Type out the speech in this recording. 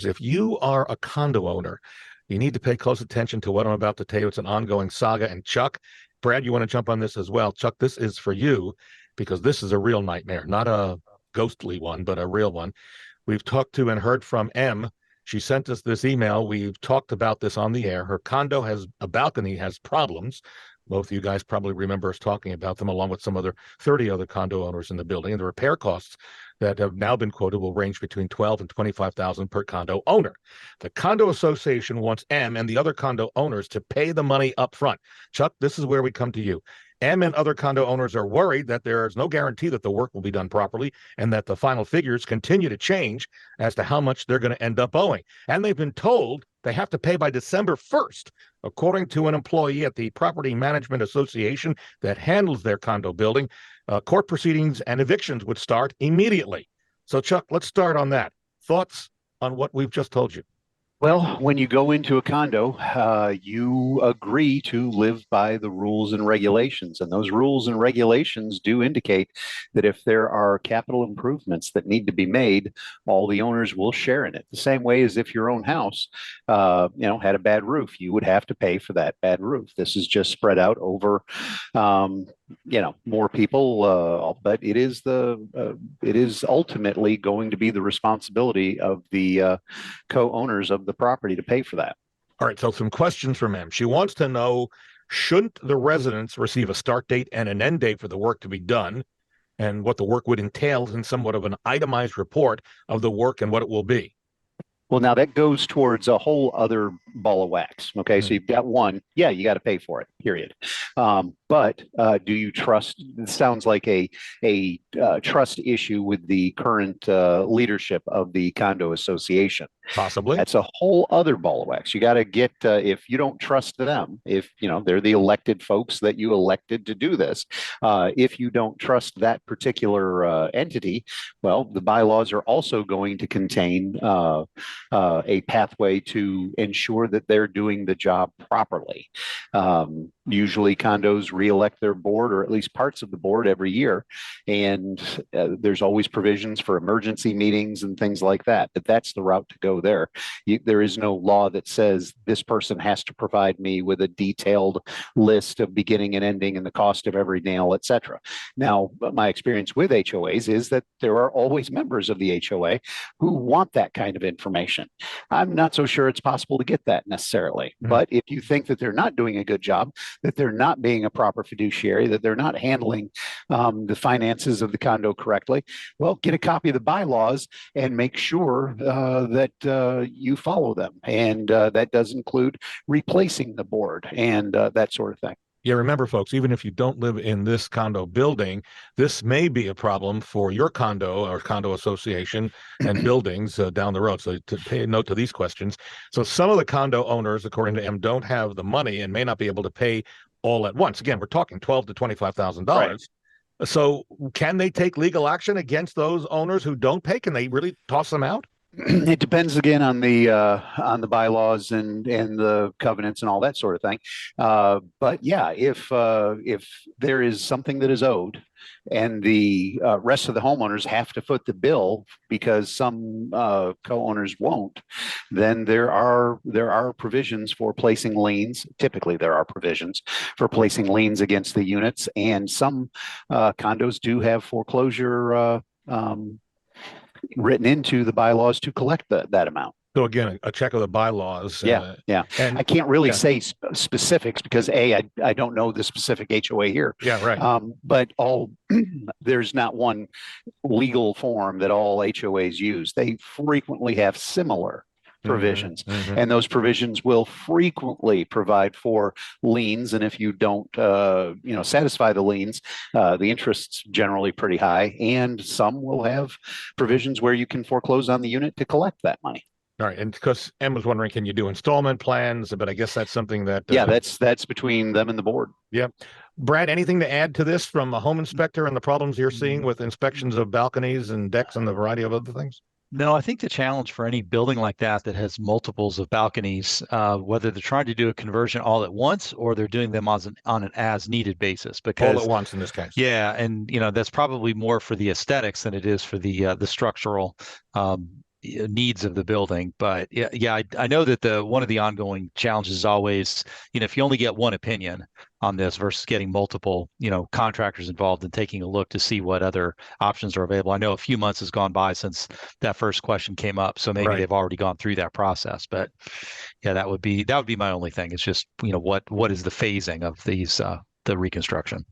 If you are a condo owner, you need to pay close attention to what I'm about to tell you. It's an ongoing saga. And Chuck, Brad, you want to jump on this as well. Chuck, this is for you because this is a real nightmare, not a ghostly one, but a real one. We've talked to and heard from M. She sent us this email. We've talked about this on the air. Her condo has a balcony, has problems. Both of you guys probably remember us talking about them, along with some other 30 other condo owners in the building. And the repair costs that have now been quoted will range between $12,000 and $25,000 per condo owner. The condo association wants M and the other condo owners to pay the money up front. Chuck, this is where we come to you. M and other condo owners are worried that there is no guarantee that the work will be done properly and that the final figures continue to change as to how much they're going to end up owing. And they've been told they have to pay by December 1st, according to an employee at the Property Management Association that handles their condo building. Court proceedings and evictions would start immediately. So, Chuck, let's start on that. Thoughts on what we've just told you? Well, when you go into a condo, you agree to live by the rules and regulations. And those rules and regulations do indicate that if there are capital improvements that need to be made, all the owners will share in it. The same way as if your own house, had a bad roof, you would have to pay for that bad roof. This is just spread out over, more people, but it is ultimately going to be the responsibility of the co-owners of the property to pay for that. All right, so some questions from M. She wants to know, shouldn't the residents receive a start date and an end date for the work to be done, and what the work would entail in somewhat of an itemized report of the work and what it will be? Well, now that goes towards a whole other ball of wax. Okay, so you've got one, yeah, you got to pay for it, period. But do you trust? It sounds like a trust issue with the current leadership of the condo association. Possibly. That's a whole other ball of wax. You got to get, if you don't trust them, if they're the elected folks that you elected to do this, if you don't trust that particular entity, well, the bylaws are also going to contain a pathway to ensure that they're doing the job properly. Usually condos reelect their board, or at least parts of the board, every year. And there's always provisions for emergency meetings and things like that. But that's the route to go there. There is no law that says this person has to provide me with a detailed list of beginning and ending and the cost of every nail, et cetera. Now, my experience with HOAs is that there are always members of the HOA who want that kind of information. I'm not so sure it's possible to get that necessarily. But if you think that they're not doing a good job, that they're not being a proper fiduciary, that they're not handling the finances of the condo correctly, well, get a copy of the bylaws and make sure that you follow them. And that does include replacing the board and that sort of thing. Yeah, remember, folks, even if you don't live in this condo building, this may be a problem for your condo or condo association and buildings down the road. So to pay a note to these questions. So some of the condo owners, according to M, don't have the money and may not be able to pay all at once. Again, we're talking $12,000 to $25,000. Right. So can they take legal action against those owners who don't pay? Can they really toss them out? It depends again on the bylaws and the covenants and all that sort of thing. But yeah, if there is something that is owed and the rest of the homeowners have to foot the bill because some co-owners won't, then there are provisions for placing liens. Typically, there are provisions for placing liens against the units, and some condos do have foreclosure written into the bylaws to collect that amount. So again, a check of the bylaws. Yeah. And I can't really say specifics because I don't know the specific HOA here. Yeah, right. But there's not one legal form that all HOAs use. They frequently have similar provisions, and those provisions will frequently provide for liens. And if you don't, satisfy the liens, the interest's generally pretty high. And some will have provisions where you can foreclose on the unit to collect that money. All right, and because Em was wondering, can you do installment plans? But I guess that's something that that's between them and the board. Yeah, Brad, anything to add to this from a home inspector and the problems you're seeing with inspections of balconies and decks and the variety of other things? No, I think the challenge for any building like that has multiples of balconies, whether they're trying to do a conversion all at once or they're doing them on an as-needed basis. Because all at once in this case. Yeah, and that's probably more for the aesthetics than it is for the structural needs of the building. But yeah, I know that one of the ongoing challenges is always, if you only get one opinion on this versus getting multiple, contractors involved and taking a look to see what other options are available. I know a few months has gone by since that first question came up, so maybe they've already gone through that process. But yeah, that would be my only thing. It's just, what is the phasing of these the reconstruction?